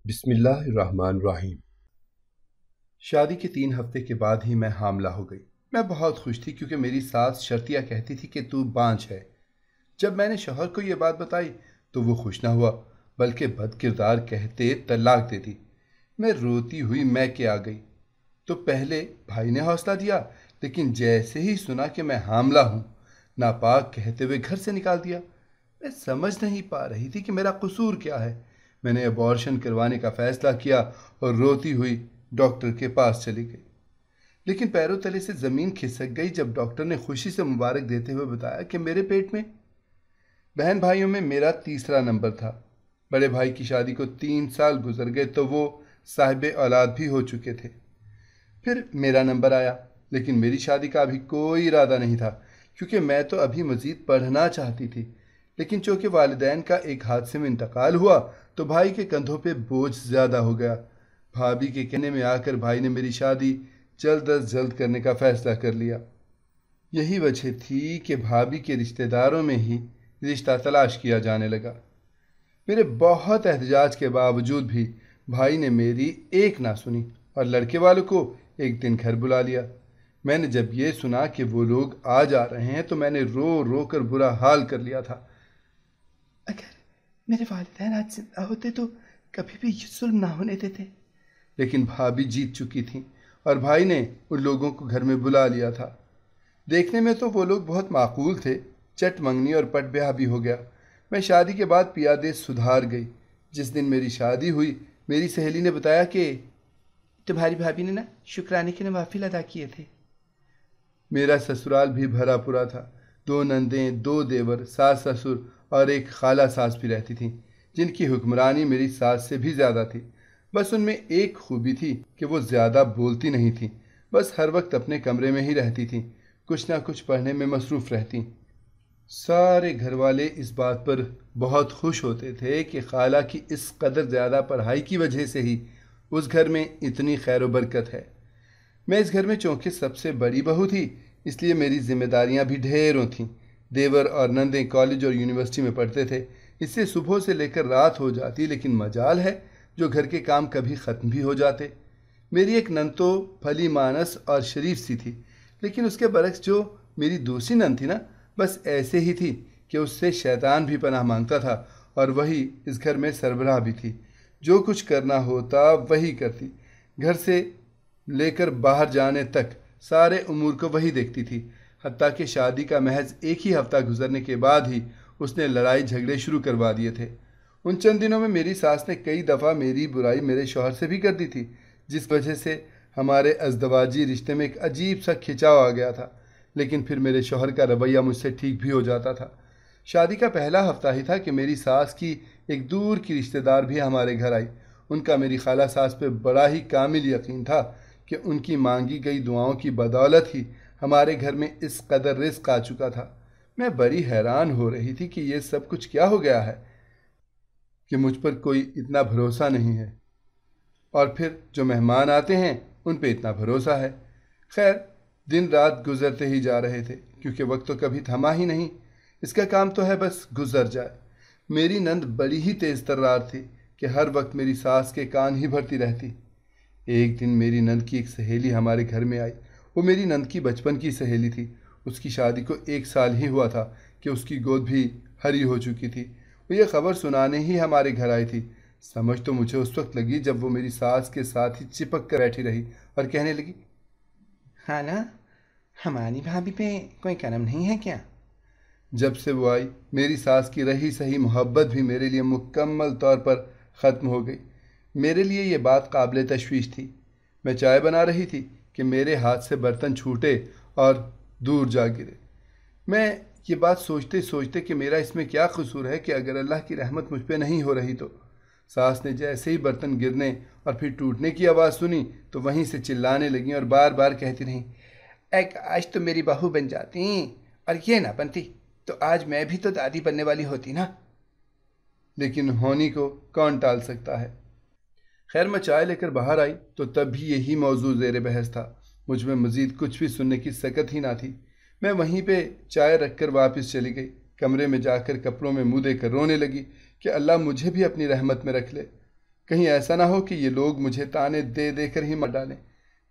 بسم اللہ الرحمن الرحیم۔ شادی کے 3 ہفتے کے بعد ہی میں حاملہ ہو گئی۔ میں بہت خوش تھی کیونکہ میری ساس شرطیہ کہتی تھی کہ تو بانجھ ہے۔ جب میں نے شوہر کو یہ بات بتائی تو وہ خوش نہ ہوا بلکہ بد کردار کہتے طلاق دے دی۔ میں روتی ہوئی میکے آ گئی تو پہلے بھائی نے حوصلہ دیا، لیکن جیسے ہی سنا کہ میں حاملہ ہوں ناپاک کہتے ہوئے گھر سے نکال دیا۔ میں سمجھ نہیں پا رہی تھی کہ میرا قصور کیا ہے۔ میں نے ابارشن کروانے کا فیصلہ کیا اور روتی ہوئی ڈاکٹر کے پاس چلی گئی، لیکن پیروں تلے سے زمین کھسک گئی جب ڈاکٹر نے خوشی سے مبارک دیتے ہوئے بتایا کہ میرے پیٹ میں بہن بھائیوں میں میرا تیسرا نمبر تھا۔ بڑے بھائی کی شادی کو 3 سال گزر گئے تو وہ صاحب اولاد بھی ہو چکے تھے۔ پھر میرا نمبر آیا، لیکن میری شادی کا ابھی کوئی ارادہ نہیں تھا کیونکہ میں تو ابھی مزید پڑھنا چاہتی تھی، لیکن چونکہ والدین کا ایک حادثے میں انتقال ہوا تو بھائی کے کندھوں پہ بوجھ زیادہ ہو گیا۔ بھابھی کے کہنے میں آ کر بھائی نے میری شادی جلد از جلد کرنے کا فیصلہ کر لیا۔ یہی وجہ تھی کہ بھابھی کے رشتہ داروں میں ہی رشتہ تلاش کیا جانے لگا۔ میرے بہت احتجاج کے باوجود بھی بھائی نے میری ایک نہ سنی اور لڑکے والوں کو ایک دن گھر بلا لیا۔ میں نے جب یہ سنا کہ وہ لوگ آ جا رہے ہیں تو میں نے رو رو کر برا حال کر لیا تھا۔ اگر میرے والدین آج زندہ ہوتے تو کبھی بھی یہ ظلم نہ ہونے دیتے، لیکن بھابھی جیت چکی تھیں اور بھائی نے ان لوگوں کو گھر میں بلا لیا تھا۔ دیکھنے میں تو وہ لوگ بہت معقول تھے، چٹ منگنی اور پٹ بیاہ بھی ہو گیا۔ میں شادی کے بعد پیادے سدھار گئی۔ جس دن میری شادی ہوئی میری سہیلی نے بتایا کہ تمہاری بھابھی نے نا شکرانے کے نوافل ادا کیے تھے۔ میرا سسرال بھی بھرا پورا تھا۔ 2 نندیں، 2 دیور، ساس سسر اور ایک خالہ ساس بھی رہتی تھیں جن کی حکمرانی میری ساس سے بھی زیادہ تھی۔ بس ان میں ایک خوبی تھی کہ وہ زیادہ بولتی نہیں تھیں، بس ہر وقت اپنے کمرے میں ہی رہتی تھیں، کچھ نہ کچھ پڑھنے میں مصروف رہتی۔ سارے گھر والے اس بات پر بہت خوش ہوتے تھے کہ خالہ کی اس قدر زیادہ پڑھائی کی وجہ سے ہی اس گھر میں اتنی خیر و برکت ہے۔ میں اس گھر میں چونکہ سب سے بڑی بہو تھی اس لیے میری ذمہ داریاں بھی ڈھیروں تھیں۔ دیور اور نندیں کالج اور یونیورسٹی میں پڑھتے تھے، اس سے صبح سے لے کر رات ہو جاتی، لیکن مجال ہے جو گھر کے کام کبھی ختم بھی ہو جاتے۔ میری ایک نند تو پھلی مانس اور شریف سی تھی، لیکن اس کے برعکس جو میری دوسری نند تھی نا، بس ایسے ہی تھی کہ اس سے شیطان بھی پناہ مانگتا تھا، اور وہی اس گھر میں سربراہ بھی تھی۔ جو کچھ کرنا ہوتا وہی کرتی، گھر سے لے کر باہر جانے تک سارے امور کو وہی دیکھتی تھی۔ حتیٰ کہ شادی کا محض ایک ہی ہفتہ گزرنے کے بعد ہی اس نے لڑائی جھگڑے شروع کروا دیے تھے۔ ان چند دنوں میں میری ساس نے کئی دفعہ میری برائی میرے شوہر سے بھی کر دی تھی، جس وجہ سے ہمارے ازدواجی رشتے میں ایک عجیب سا کھچاؤ آ گیا تھا، لیکن پھر میرے شوہر کا رویہ مجھ سے ٹھیک بھی ہو جاتا تھا۔ شادی کا پہلا ہفتہ ہی تھا کہ میری ساس کی ایک دور کی رشتہ دار بھی ہمارے گھر آئی۔ ان کا میری خالہ ساس پہ بڑا ہی کامل یقین تھا کہ ان کی مانگی گئی دعاؤں کی بدولت ہی ہمارے گھر میں اس قدر رزق آ چکا تھا۔ میں بڑی حیران ہو رہی تھی کہ یہ سب کچھ کیا ہو گیا ہے کہ مجھ پر کوئی اتنا بھروسہ نہیں ہے، اور پھر جو مہمان آتے ہیں ان پہ اتنا بھروسہ ہے۔ خیر، دن رات گزرتے ہی جا رہے تھے کیونکہ وقت تو کبھی تھما ہی نہیں، اس کا کام تو ہے بس گزر جائے۔ میری نند بڑی ہی تیز ترار تھی کہ ہر وقت میری ساس کے کان ہی بھرتی رہتی۔ ایک دن میری نند کی ایک سہیلی ہمارے گھر میں آئی۔ وہ میری نند کی بچپن کی سہیلی تھی۔ اس کی شادی کو 1 سال ہی ہوا تھا کہ اس کی گود بھی ہری ہو چکی تھی۔ وہ یہ خبر سنانے ہی ہمارے گھر آئی تھی۔ سمجھ تو مجھے اس وقت لگی جب وہ میری ساس کے ساتھ ہی چپک کر بیٹھی رہی اور کہنے لگی، خالہ، ہماری بھابھی پہ کوئی کرم نہیں ہے کیا؟ جب سے وہ آئی میری ساس کی رہی سہی محبت بھی میرے لیے مکمل طور پر ختم ہو گئی۔ میرے لیے یہ بات قابل تشویش تھی۔ میں چائے بنا رہی تھی کہ میرے ہاتھ سے برتن چھوٹے اور دور جا گرے۔ میں یہ بات سوچتے سوچتے کہ میرا اس میں کیا قصور ہے کہ اگر اللہ کی رحمت مجھ پہ نہیں ہو رہی تو ساس نے جیسے ہی برتن گرنے اور پھر ٹوٹنے کی آواز سنی تو وہیں سے چلانے لگیں اور بار بار کہتی رہیں، اے کاش تو میری بہو بن جاتی، اور یہ نہ بنتی تو آج میں بھی تو دادی بننے والی ہوتی نا۔ لیکن ہونی کو کون ٹال سکتا ہے۔ خیر، میں چائے لے کر باہر آئی تو تب بھی یہی موضوع زیر بحث تھا۔ مجھ میں مزید کچھ بھی سننے کی سکت ہی نہ تھی۔ میں وہیں پہ چائے رکھ کر واپس چلی گئی۔ کمرے میں جا کر کپڑوں میں منہ دے کر رونے لگی کہ اللہ مجھے بھی اپنی رحمت میں رکھ لے۔ کہیں ایسا نہ ہو کہ یہ لوگ مجھے تانے دے دے کر ہی مر ڈالیں۔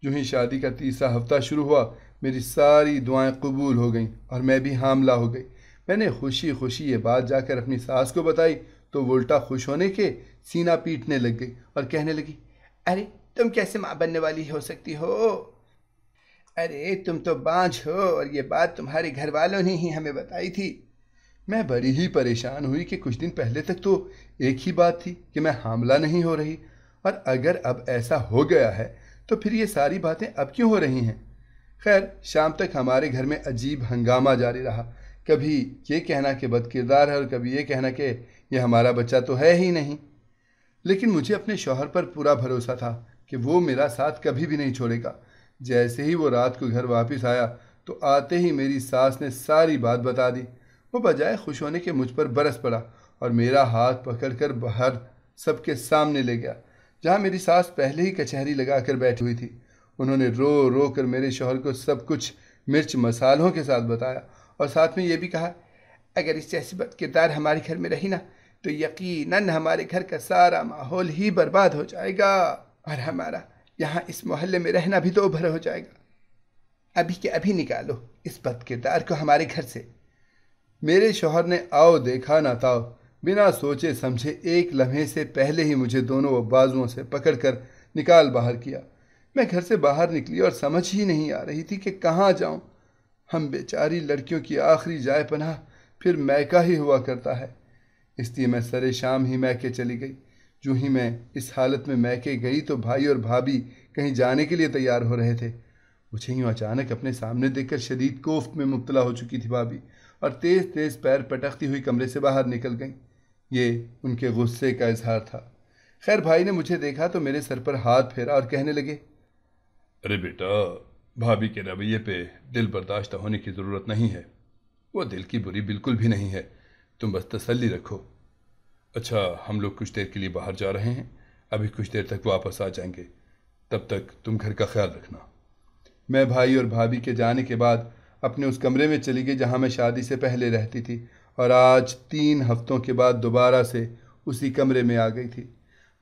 جو ہی شادی کا تیسرا ہفتہ شروع ہوا میری ساری دعائیں قبول ہو گئیں اور میں بھی حاملہ ہو گئی۔ میں نے خوشی خوشی یہ بات جا کر اپنی ساس کو بتائی تو وہ الٹا خوش ہونے کے سینہ پیٹنے لگ گئی اور کہنے لگی، ارے تم کیسے ماں بننے والی ہو سکتی ہو؟ ارے تم تو بانجھ ہو اور یہ بات تمہارے گھر والوں نے ہی ہمیں بتائی تھی۔ میں بڑی ہی پریشان ہوئی کہ کچھ دن پہلے تک تو ایک ہی بات تھی کہ میں حاملہ نہیں ہو رہی، اور اگر اب ایسا ہو گیا ہے تو پھر یہ ساری باتیں اب کیوں ہو رہی ہیں؟ خیر شام تک ہمارے گھر میں عجیب ہنگامہ جاری رہا، کبھی یہ کہنا کہ بد کردار ہے اور کبھی یہ کہنا کہ یہ ہمارا بچہ تو ہے ہی نہیں۔ لیکن مجھے اپنے شوہر پر پورا بھروسہ تھا کہ وہ میرا ساتھ کبھی بھی نہیں چھوڑے گا۔ جیسے ہی وہ رات کو گھر واپس آیا تو آتے ہی میری ساس نے ساری بات بتا دی۔ وہ بجائے خوش ہونے کے مجھ پر برس پڑا اور میرا ہاتھ پکڑ کر باہر سب کے سامنے لے گیا، جہاں میری ساس پہلے ہی کچہری لگا کر بیٹھی ہوئی تھی۔ انہوں نے رو رو کر میرے شوہر کو سب کچھ مرچ مسالوں کے ساتھ بتایا اور ساتھ میں یہ بھی کہا، اگر اس جیسی بد کردار ہمارے گھر میں رہی نا تو یقیناً ہمارے گھر کا سارا ماحول ہی برباد ہو جائے گا اور ہمارا یہاں اس محلے میں رہنا بھی تو بھر ہو جائے گا۔ ابھی کے ابھی نکالو اس بد کردار کو ہمارے گھر سے۔ میرے شوہر نے آؤ دیکھا نہ تاؤ بنا سوچے سمجھے ایک لمحے سے پہلے ہی مجھے دونوں بازوؤں سے پکڑ کر نکال باہر کیا۔ میں گھر سے باہر نکلی اور سمجھ ہی نہیں آ رہی تھی کہ کہاں جاؤں۔ ہم بیچاری لڑکیوں کی آخری جائے پناہ پھر میکہ ہی ہوا کرتا ہے، اس لیے میں سرے شام ہی میکے چلی گئی۔ جو ہی میں اس حالت میں میکے گئی تو بھائی اور بھابھی کہیں جانے کے لیے تیار ہو رہے تھے۔ مجھے یوں اچانک اپنے سامنے دیکھ کر شدید کوفت میں مبتلا ہو چکی تھی بھابھی، اور تیز تیز پیر پٹکتی ہوئی کمرے سے باہر نکل گئیں۔ یہ ان کے غصے کا اظہار تھا۔ خیر بھائی نے مجھے دیکھا تو میرے سر پر ہاتھ پھیرا اور کہنے لگے، ارے بیٹا، بھابھی کے رویے پہ دل برداشتہ ہونے کی ضرورت نہیں ہے، وہ دل کی بری بالکل بھی نہیں ہے، تم بس تسلی رکھو۔ اچھا ہم لوگ کچھ دیر کے لیے باہر جا رہے ہیں، ابھی کچھ دیر تک واپس آ جائیں گے، تب تک تم گھر کا خیال رکھنا۔ میں بھائی اور بھابھی کے جانے کے بعد اپنے اس کمرے میں چلی گئی جہاں میں شادی سے پہلے رہتی تھی، اور آج 3 ہفتوں کے بعد دوبارہ سے اسی کمرے میں آ گئی تھی۔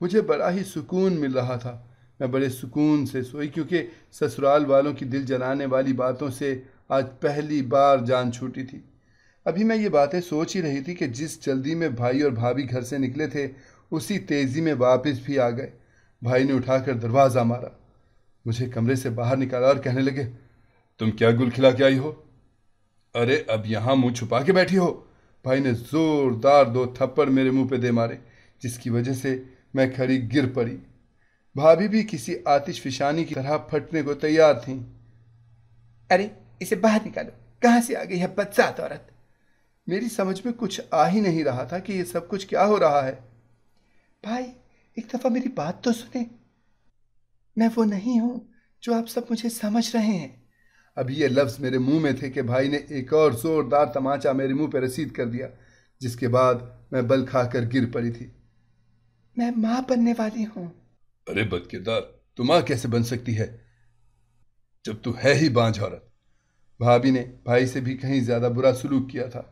مجھے بڑا ہی سکون مل رہا تھا۔ میں بڑے سکون سے سوئی کیونکہ سسرال والوں کی دل جلانے والی باتوں سے آج پہلی بار جان چھوٹی تھی۔ ابھی میں یہ باتیں سوچ ہی رہی تھی کہ جس جلدی میں بھائی اور بھابھی گھر سے نکلے تھے اسی تیزی میں واپس بھی آ گئے۔ بھائی نے اٹھا کر دروازہ مارا، مجھے کمرے سے باہر نکالا اور کہنے لگے، تم کیا گل کھلا کے آئی ہو؟ ارے اب یہاں منہ چھپا کے بیٹھی ہو؟ بھائی نے زوردار 2 تھپڑ میرے منہ پہ دے مارے، جس کی وجہ سے میں کھڑی گر پڑی۔ بھابھی بھی کسی آتش فشانی کی طرح پھٹنے کو تیار تھیں۔ ارے اسے باہر نکالو، کہاں سے آ گئی ہے بدذات عورت؟ میری سمجھ میں کچھ آ ہی نہیں رہا تھا کہ یہ سب کچھ کیا ہو رہا ہے۔ بھائی ایک دفعہ میری بات تو سنیں، میں وہ نہیں ہوں جو آپ سب مجھے سمجھ رہے ہیں۔ ابھی یہ لفظ میرے منہ میں تھے کہ بھائی نے ایک اور زوردار تماچا میرے منہ پہ رسید کر دیا، جس کے بعد میں بل کھا کر گر پڑی تھی۔ میں ماں بننے والی ہوں۔ ارے بد کردار، تو ماں کیسے بن سکتی ہے جب تو ہے ہی بانجھ عورت؟ بھابھی نے بھائی سے بھی کہیں زیادہ برا سلوک کیا تھا۔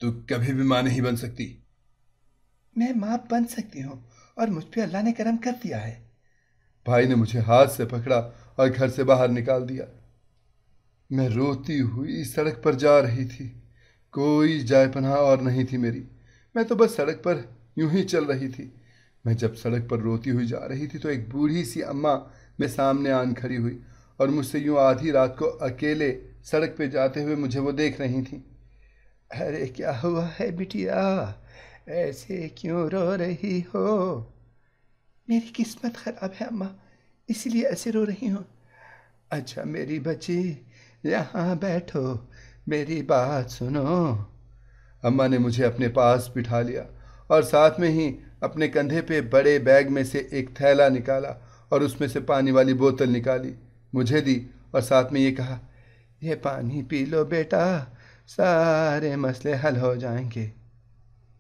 تو کبھی بھی ماں نہیں بن سکتی۔ میں ماں بن سکتی ہوں اور مجھ پہ اللہ نے کرم کر دیا ہے۔ بھائی نے مجھے ہاتھ سے پکڑا اور گھر سے باہر نکال دیا۔ میں روتی ہوئی سڑک پر جا رہی تھی، کوئی جائے پناہ اور نہیں تھی میری، میں تو بس سڑک پر یوں ہی چل رہی تھی۔ میں جب سڑک پر روتی ہوئی جا رہی تھی تو ایک بوڑھی سی اماں میرے سامنے آن کھڑی ہوئی اور مجھ سے یوں آدھی رات کو اکیلے سڑک پہ جاتے ہوئے مجھے وہ دیکھ رہی تھیں۔ ارے کیا ہوا ہے بٹیا، ایسے کیوں رو رہی ہو؟ میری قسمت خراب ہے اماں، اسی لیے ایسے رو رہی ہوں۔ اچھا میری بچی یہاں بیٹھو، میری بات سنو۔ اماں نے مجھے اپنے پاس بٹھا لیا اور ساتھ میں ہی اپنے کندھے پہ بڑے بیگ میں سے ایک تھیلا نکالا اور اس میں سے پانی والی بوتل نکالی، مجھے دی اور ساتھ میں یہ کہا، یہ پانی پی لو بیٹا، سارے مسئلے حل ہو جائیں گے۔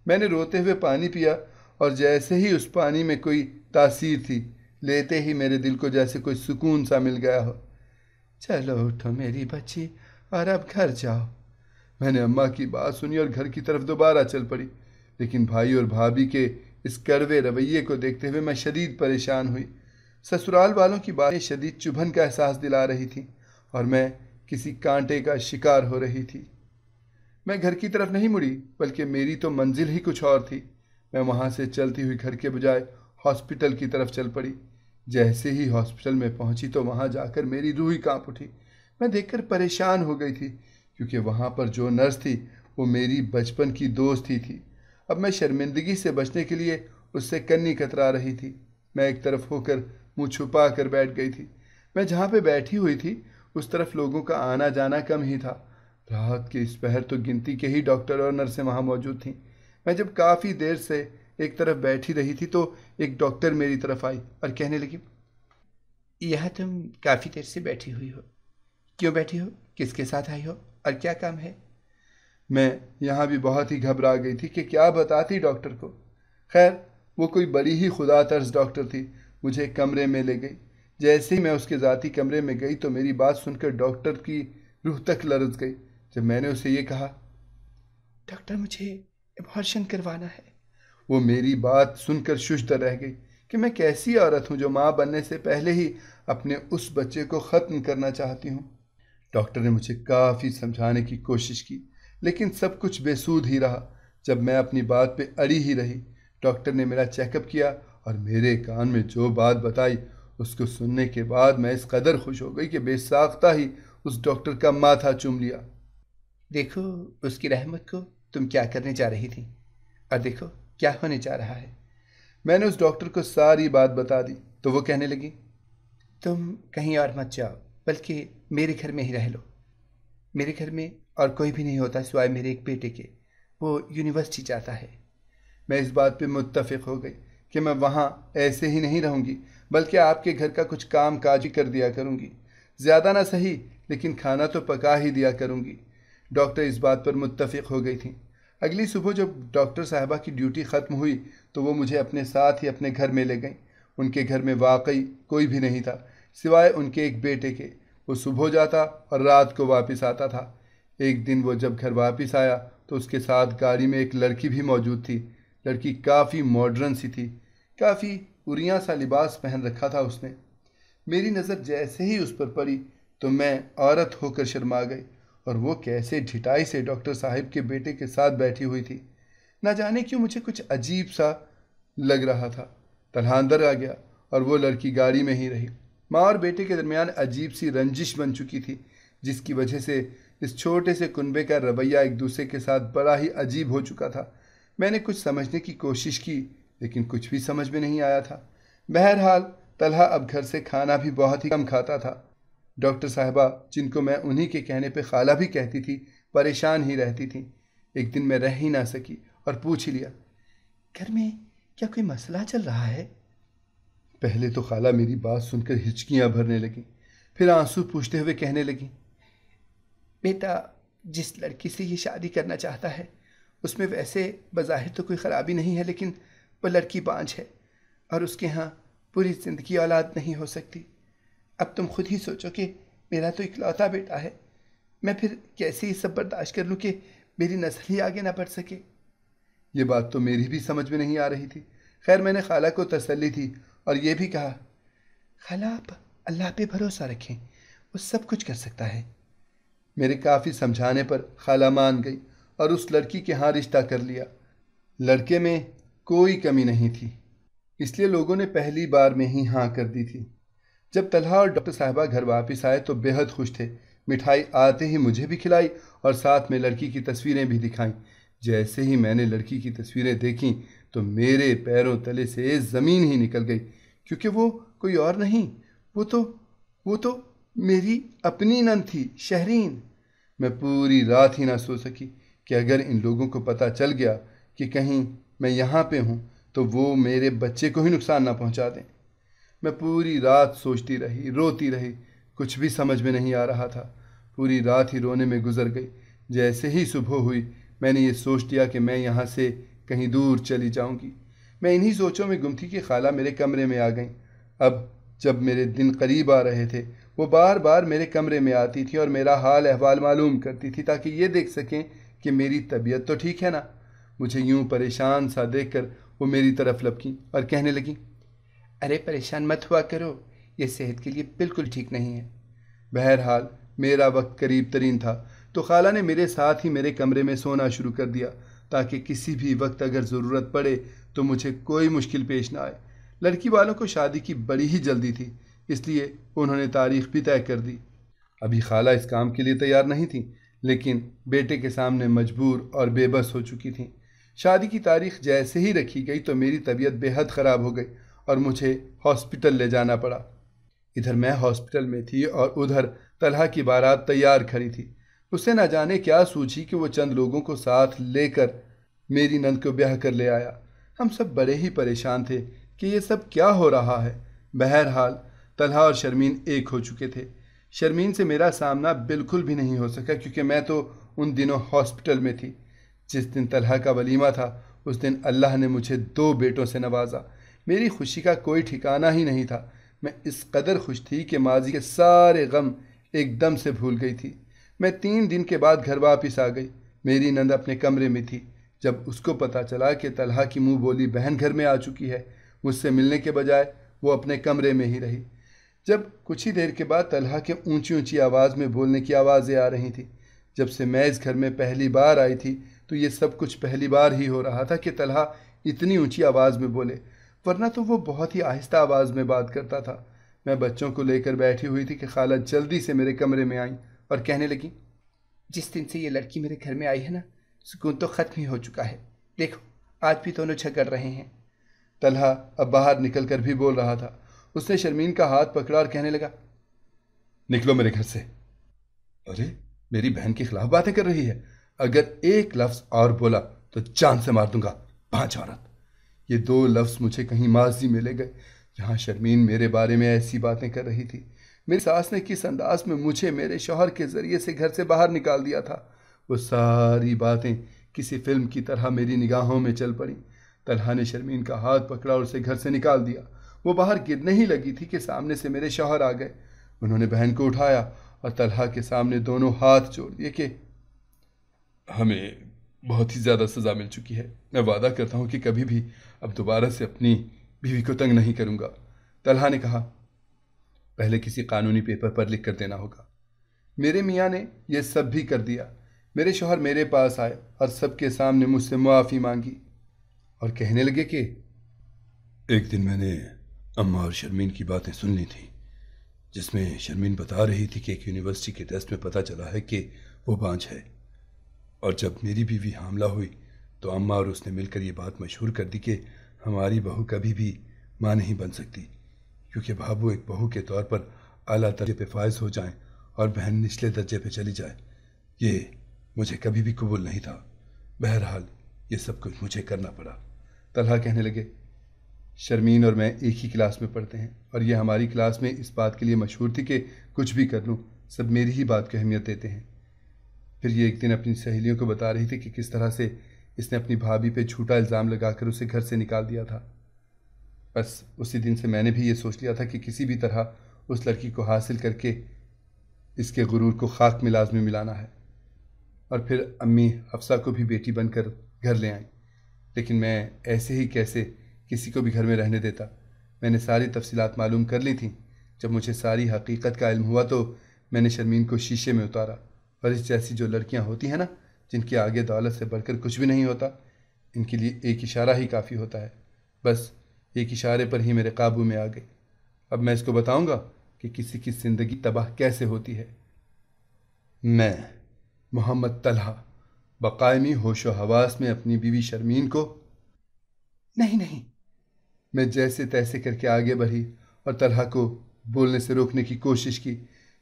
میں نے روتے ہوئے پانی پیا اور جیسے ہی اس پانی میں کوئی تاثیر تھی، لیتے ہی میرے دل کو جیسے کوئی سکون سا مل گیا ہو۔ چلو اٹھو میری بچی اور اب گھر جاؤ۔ میں نے اماں کی بات سنی اور گھر کی طرف دوبارہ چل پڑی، لیکن بھائی اور بھابھی کے اس کڑوے رویے کو دیکھتے ہوئے میں شدید پریشان ہوئی۔ سسرال والوں کی باتیں شدید چبھن کا احساس دلا رہی تھیں اور میں کسی کانٹے کا شکار ہو رہی تھی۔ میں گھر کی طرف نہیں مڑی، بلکہ میری تو منزل ہی کچھ اور تھی۔ میں وہاں سے چلتی ہوئی گھر کے بجائے ہاسپٹل کی طرف چل پڑی۔ جیسے ہی ہاسپٹل میں پہنچی تو وہاں جا کر میری روح ہی کانپ اٹھی۔ میں دیکھ کر پریشان ہو گئی تھی، کیونکہ وہاں پر جو نرس تھی وہ میری بچپن کی دوست ہی تھی۔ اب میں شرمندگی سے بچنے کے لیے اس سے کنی کترا رہی تھی۔ میں ایک طرف ہو کر منہ چھپا کر بیٹھ گئی تھی۔ میں جہاں پہ بیٹھی ہوئی تھی اس طرف لوگوں کا آنا جانا کم ہی تھا۔ رات کے اس پہر تو گنتی کے ہی ڈاکٹر اور نرسیں وہاں موجود تھیں۔ میں جب کافی دیر سے ایک طرف بیٹھی رہی تھی تو ایک ڈاکٹر میری طرف آئی اور کہنے لگی، یہاں تم کافی دیر سے بیٹھی ہوئی ہو، کیوں بیٹھی ہو؟ کس کے ساتھ آئی ہو اور کیا کام ہے؟ میں یہاں بھی بہت ہی گھبرا گئی تھی کہ کیا بتاتی ڈاکٹر کو۔ خیر، وہ کوئی بڑی ہی خدا ترس ڈاکٹر تھی۔ مجھے کمرے میں لے گئی۔ جیسے ہی میں اس کے ذاتی کمرے میں گئی تو میری بات سن کر ڈاکٹر کی روح تک لرز گئی جب میں نے اسے یہ کہا، ڈاکٹر مجھے ابارشن کروانا ہے۔ وہ میری بات سن کر ششدر رہ گئی کہ میں کیسی عورت ہوں جو ماں بننے سے پہلے ہی اپنے اس بچے کو ختم کرنا چاہتی ہوں۔ ڈاکٹر نے مجھے کافی سمجھانے کی کوشش کی، لیکن سب کچھ بے سود ہی رہا۔ جب میں اپنی بات پہ اڑی ہی رہی، ڈاکٹر نے میرا چیک اپ کیا اور میرے کان میں جو بات بتائی اس کو سننے کے بعد میں اس قدر خوش ہو گئی کہ بے ساختہ ہی اس ڈاکٹر کا ماتھا چوم لیا۔ دیکھو اس کی رحمت کو تم کیا کرنے جا رہی تھی اور دیکھو کیا ہونے جا رہا ہے۔ میں نے اس ڈاکٹر کو ساری بات بتا دی تو وہ کہنے لگی، تم کہیں اور مت جاؤ بلکہ میرے گھر میں ہی رہ لو۔ میرے گھر میں اور کوئی بھی نہیں ہوتا سوائے میرے ایک بیٹے کے، وہ یونیورسٹی جاتا ہے۔ میں اس بات پہ متفق ہو گئی کہ میں وہاں ایسے ہی نہیں رہوں گی، بلکہ آپ کے گھر کا کچھ کام کاج کر دیا کروں گی۔ زیادہ نہ صحیح لیکن کھانا تو پکا ہی دیا کروں گی۔ ڈاکٹر اس بات پر متفق ہو گئی تھیں۔ اگلی صبح جب ڈاکٹر صاحبہ کی ڈیوٹی ختم ہوئی تو وہ مجھے اپنے ساتھ ہی اپنے گھر میں لے گئیں۔ ان کے گھر میں واقعی کوئی بھی نہیں تھا سوائے ان کے ایک بیٹے کے۔ وہ صبح جاتا اور رات کو واپس آتا تھا۔ ایک دن وہ جب گھر واپس آیا تو اس کے ساتھ گاڑی میں ایک لڑکی بھی موجود تھی۔ لڑکی کافی ماڈرن سی تھی، کافی اریاں سا لباس پہن رکھا تھا اس نے۔ میری نظر جیسے ہی اس پر پڑی تو میں عورت ہو کر شرما گئی، اور وہ کیسے ڈھٹائی سے ڈاکٹر صاحب کے بیٹے کے ساتھ بیٹھی ہوئی تھی۔ نہ جانے کیوں مجھے کچھ عجیب سا لگ رہا تھا۔ طلحہ اندر آ گیا اور وہ لڑکی گاڑی میں ہی رہی۔ ماں اور بیٹے کے درمیان عجیب سی رنجش بن چکی تھی، جس کی وجہ سے اس چھوٹے سے کنبے کا رویہ ایک دوسرے کے ساتھ بڑا ہی عجیب ہو چکا تھا۔ میں نے کچھ سمجھنے کی کوشش کی لیکن کچھ بھی سمجھ میں نہیں آیا تھا۔ بہرحال طلحہ اب گھر سے کھانا بھی بہت ہی کم کھاتا تھا۔ ڈاکٹر صاحبہ، جن کو میں انہی کے کہنے پہ خالہ بھی کہتی تھی، پریشان ہی رہتی تھیں۔ ایک دن میں رہ ہی نہ سکی اور پوچھ ہی لیا، گھر میں کیا کوئی مسئلہ چل رہا ہے؟ پہلے تو خالہ میری بات سن کر ہچکیاں بھرنے لگیں، پھر آنسو پوچھتے ہوئے کہنے لگیں، بیٹا جس لڑکی سے یہ شادی کرنا چاہتا ہے اس میں ویسے بظاہر تو کوئی خرابی نہیں ہے، لیکن وہ لڑکی بانجھ ہے اور اس کے ہاں پوری زندگی اولاد نہیں ہو سکتی۔ اب تم خود ہی سوچو کہ میرا تو اکلوتا بیٹا ہے، میں پھر کیسے یہ سب برداشت کر لوں کہ میری نسل ہی آگے نہ بڑھ سکے۔ یہ بات تو میری بھی سمجھ میں نہیں آ رہی تھی۔ خیر میں نے خالہ کو تسلی دی اور یہ بھی کہا، خالہ آپ اللہ پہ بھروسہ رکھیں، وہ سب کچھ کر سکتا ہے۔ میرے کافی سمجھانے پر خالہ مان گئی اور اس لڑکی کے ہاں رشتہ کر لیا۔ لڑکے میں کوئی کمی نہیں تھی، اس لیے لوگوں نے پہلی بار میں ہی ہاں کر دی تھی۔ جب طلحہ اور ڈاکٹر صاحبہ گھر واپس آئے تو بے حد خوش تھے۔ مٹھائی آتے ہی مجھے بھی کھلائی اور ساتھ میں لڑکی کی تصویریں بھی دکھائیں۔ جیسے ہی میں نے لڑکی کی تصویریں دیکھیں تو میرے پیروں تلے سے زمین ہی نکل گئی، کیونکہ وہ کوئی اور نہیں، وہ تو میری اپنی نند تھی، شہرین۔ میں پوری رات ہی نہ سو سکی کہ اگر ان لوگوں کو پتہ چل گیا کہ کہیں میں یہاں پہ ہوں تو وہ میرے بچے کو ہی نقصان نہ پہنچا دیں۔ میں پوری رات سوچتی رہی، روتی رہی، کچھ بھی سمجھ میں نہیں آ رہا تھا۔ پوری رات ہی رونے میں گزر گئی۔ جیسے ہی صبح ہوئی میں نے یہ سوچ لیا کہ میں یہاں سے کہیں دور چلی جاؤں گی۔ میں انہی سوچوں میں گم تھی کہ خالہ میرے کمرے میں آ گئیں۔ اب جب میرے دن قریب آ رہے تھے وہ بار بار میرے کمرے میں آتی تھی اور میرا حال احوال معلوم کرتی تھی تاکہ یہ دیکھ سکیں کہ میری طبیعت تو ٹھیک ہے نا۔ مجھے یوں پریشان سا دیکھ کر وہ میری طرف لپکیں اور کہنے لگیں، ارے پریشان مت ہوا کرو، یہ صحت کے لیے بالکل ٹھیک نہیں ہے۔ بہرحال میرا وقت قریب ترین تھا تو خالہ نے میرے ساتھ ہی میرے کمرے میں سونا شروع کر دیا تاکہ کسی بھی وقت اگر ضرورت پڑے تو مجھے کوئی مشکل پیش نہ آئے۔ لڑکی والوں کو شادی کی بڑی ہی جلدی تھی، اس لیے انہوں نے تاریخ بھی طے کر دی۔ ابھی خالہ اس کام کے لیے تیار نہیں تھیں، لیکن بیٹے کے سامنے مجبور اور بے بس ہو چکی تھیں۔ شادی کی تاریخ جیسے ہی رکھی گئی تو میری طبیعت بے حد خراب ہو گئی اور مجھے ہاسپٹل لے جانا پڑا۔ ادھر میں ہاسپٹل میں تھی اور ادھر طلحہ کی بارات تیار کھڑی تھی۔ اسے نہ جانے کیا سوچی کہ وہ چند لوگوں کو ساتھ لے کر میری نند کو بیاہ کر لے آیا۔ ہم سب بڑے ہی پریشان تھے کہ یہ سب کیا ہو رہا ہے۔ بہرحال طلحہ اور شرمین ایک ہو چکے تھے۔ شرمین سے میرا سامنا بالکل بھی نہیں ہو سکا کیونکہ میں تو ان دنوں ہاسپٹل میں تھی۔ جس دن طلحہ کا ولیمہ تھا اس دن اللہ نے مجھے 2 بیٹوں سے نوازا۔ میری خوشی کا کوئی ٹھکانہ ہی نہیں تھا۔ میں اس قدر خوش تھی کہ ماضی کے سارے غم ایک دم سے بھول گئی تھی۔ میں 3 دن کے بعد گھر واپس آ گئی۔ میری نند اپنے کمرے میں تھی۔ جب اس کو پتہ چلا کہ طلحہ کی منہ بولی بہن گھر میں آ چکی ہے، مجھ سے ملنے کے بجائے وہ اپنے کمرے میں ہی رہی۔ جب کچھ ہی دیر کے بعد طلحہ کے اونچی اونچی آواز میں بولنے کی آوازیں آ رہی تھیں۔ جب سے میں اس گھر میں پہلی بار آئی تھی تو یہ سب کچھ پہلی بار ہی ہو رہا تھا کہ طلحہ اتنی اونچی آواز میں بولے، ورنہ تو وہ بہت ہی آہستہ آواز میں بات کرتا تھا۔ میں بچوں کو لے کر بیٹھی ہوئی تھی کہ خالہ جلدی سے میرے کمرے میں آئیں اور کہنے لگیں، جس دن سے یہ لڑکی میرے گھر میں آئی ہے نا، سکون تو ختم ہی ہو چکا ہے۔ دیکھو آج بھی دونوں جھگڑ رہے ہیں۔ طلحہ اب باہر نکل کر بھی بول رہا تھا۔ اس نے شرمین کا ہاتھ پکڑا اور کہنے لگا، نکلو میرے گھر سے۔ ارے میری بہن کے خلاف باتیں کر رہی ہے، اگر ایک لفظ اور بولا تو جان سے مار دوں گا، پانچ عورت۔ یہ 2 لفظ مجھے کہیں ماضی میں لے گئے جہاں شرمین میرے بارے میں ایسی باتیں کر رہی تھی۔ میری ساس نے کس انداز میں مجھے میرے شوہر کے ذریعے سے گھر سے باہر نکال دیا تھا، وہ ساری باتیں کسی فلم کی طرح میری نگاہوں میں چل پڑیں۔ طلحہ نے شرمین کا ہاتھ پکڑا اور اسے گھر سے نکال دیا۔ وہ باہر گرنے ہی لگی تھی کہ سامنے سے میرے شوہر آ گئے۔ انہوں نے بہن کو اٹھایا اور طلحہ کے سامنے دونوں ہاتھ جوڑ دیے کہ ہمیں بہت ہی زیادہ سزا مل چکی ہے، میں وعدہ کرتا ہوں کہ کبھی بھی اب دوبارہ سے اپنی بیوی کو تنگ نہیں کروں گا۔ طلحہ نے کہا، پہلے کسی قانونی پیپر پر لکھ کر دینا ہوگا۔ میرے میاں نے یہ سب بھی کر دیا۔ میرے شوہر میرے پاس آئے اور سب کے سامنے مجھ سے معافی مانگی اور کہنے لگے کہ ایک دن میں نے اماں اور شرمین کی باتیں سن لی تھیں، جس میں شرمین بتا رہی تھی کہ ایک یونیورسٹی کے ٹیسٹ میں پتہ چلا ہے کہ وہ بانجھ ہے، اور جب میری بیوی حاملہ ہوئی تو اماں اور اس نے مل کر یہ بات مشہور کر دی کہ ہماری بہو کبھی بھی ماں نہیں بن سکتی، کیونکہ بھابو ایک بہو کے طور پر اعلیٰ درجے پہ فائز ہو جائیں اور بہن نچلے درجے پہ چلی جائے۔ یہ مجھے کبھی بھی قبول نہیں تھا۔ بہرحال یہ سب کچھ مجھے کرنا پڑا۔ طلحہ کہنے لگے، شرمین اور میں ایک ہی کلاس میں پڑھتے ہیں اور یہ ہماری کلاس میں اس بات کے لیے مشہور تھی کہ کچھ بھی کر لوں سب میری ہی بات کو اہمیت دیتے ہیں۔ پھر یہ ایک دن اپنی سہیلیوں کو بتا رہی تھی کہ کس طرح سے اس نے اپنی بھابھی پہ جھوٹا الزام لگا کر اسے گھر سے نکال دیا تھا۔ بس اسی دن سے میں نے بھی یہ سوچ لیا تھا کہ کسی بھی طرح اس لڑکی کو حاصل کر کے اس کے غرور کو خاک میں لازمی ملانا ہے۔ اور پھر امی حفصہ کو بھی بیٹی بن کر گھر لے آئیں، لیکن میں ایسے ہی کیسے کسی کو بھی گھر میں رہنے دیتا۔ میں نے ساری تفصیلات معلوم کر لی تھیں۔ جب مجھے ساری حقیقت کا علم ہوا تو میں نے شرمین کو شیشے میں اتارا، اور اس جیسی جو لڑکیاں ہوتی ہیں نا، جن کے آگے دولت سے بڑھ کر کچھ بھی نہیں ہوتا، ان کے لیے ایک اشارہ ہی کافی ہوتا ہے۔ بس ایک اشارے پر ہی میرے قابو میں آ گئی۔ اب میں اس کو بتاؤں گا کہ کسی کی زندگی تباہ کیسے ہوتی ہے۔ میں محمد طلحہ بقائمی ہوش و حواس میں اپنی بیوی شرمین کو نہیں میں جیسے تیسے کر کے آگے بڑھی اور طلحہ کو بولنے سے روکنے کی کوشش کی،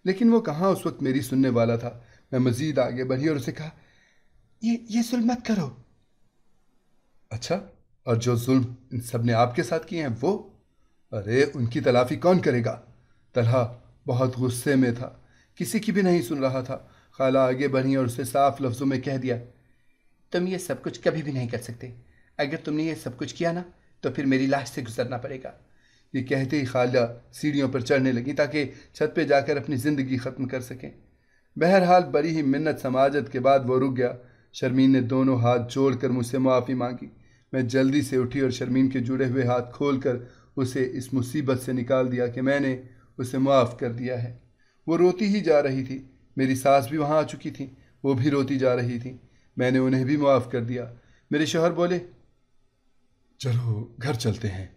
لیکن وہ کہاں اس وقت میری سننے والا تھا۔ میں مزید آگے بڑھی اور اسے کہا، یہ ظلم مت کرو۔ اچھا، اور جو ظلم ان سب نے آپ کے ساتھ کیے ہیں وہ؟ ارے ان کی تلافی کون کرے گا؟ طلحہ بہت غصے میں تھا، کسی کی بھی نہیں سن رہا تھا۔ خالہ آگے بڑھی اور اسے صاف لفظوں میں کہہ دیا، تم یہ سب کچھ کبھی بھی نہیں کر سکتے۔ اگر تم نے یہ سب کچھ کیا نا تو پھر میری لاش سے گزرنا پڑے گا۔ یہ کہتے ہی خالہ سیڑھیوں پر چڑھنے لگی تاکہ چھت پہ جا کر اپنی زندگی ختم کر سکیں۔ بہرحال بڑی ہی منت سماجت کے بعد وہ رک گیا۔ شرمین نے دونوں ہاتھ جوڑ کر مجھ سے معافی مانگی میں جلدی سے اٹھی اور شرمین کے جڑے ہوئے ہاتھ کھول کر اسے اس مصیبت سے نکال دیا کہ میں نے اسے معاف کر دیا ہے۔ وہ روتی ہی جا رہی تھی۔ میری ساس بھی وہاں آ چکی تھی، وہ بھی روتی جا رہی تھی۔ میں نے انہیں بھی معاف کر دیا۔ میرے شوہر بولے، چلو گھر چلتے ہیں۔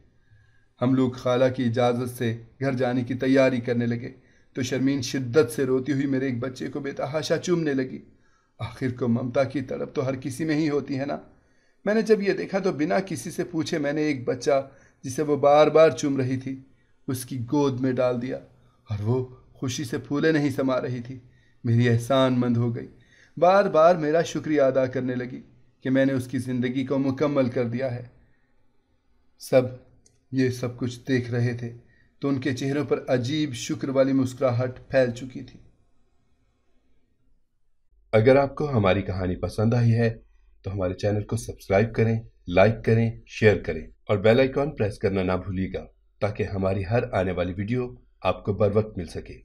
ہم لوگ خالہ کی اجازت سے گھر جانے کی تیاری کرنے لگے تو شرمین شدت سے روتی ہوئی میرے ایک بچے کو بے تحاشا چومنے لگی۔ آخر کو ممتا کی تڑپ تو ہر کسی میں ہی ہوتی ہے نا۔ میں نے جب یہ دیکھا تو بنا کسی سے پوچھے میں نے ایک بچہ جسے وہ بار بار چوم رہی تھی اس کی گود میں ڈال دیا، اور وہ خوشی سے پھولے نہیں سما رہی تھی۔ میری احسان مند ہو گئی، بار بار میرا شکریہ ادا کرنے لگی کہ میں نے اس کی زندگی کو مکمل کر دیا ہے۔ یہ سب کچھ دیکھ رہے تھے تو ان کے چہروں پر عجیب شکر والی مسکراہٹ پھیل چکی تھی۔ اگر آپ کو ہماری کہانی پسند آئی ہے تو ہمارے چینل کو سبسکرائب کریں، لائک کریں، شیئر کریں اور بیل آئیکن پریس کرنا نہ بھولیے گا تاکہ ہماری ہر آنے والی ویڈیو آپ کو بر وقت مل سکے۔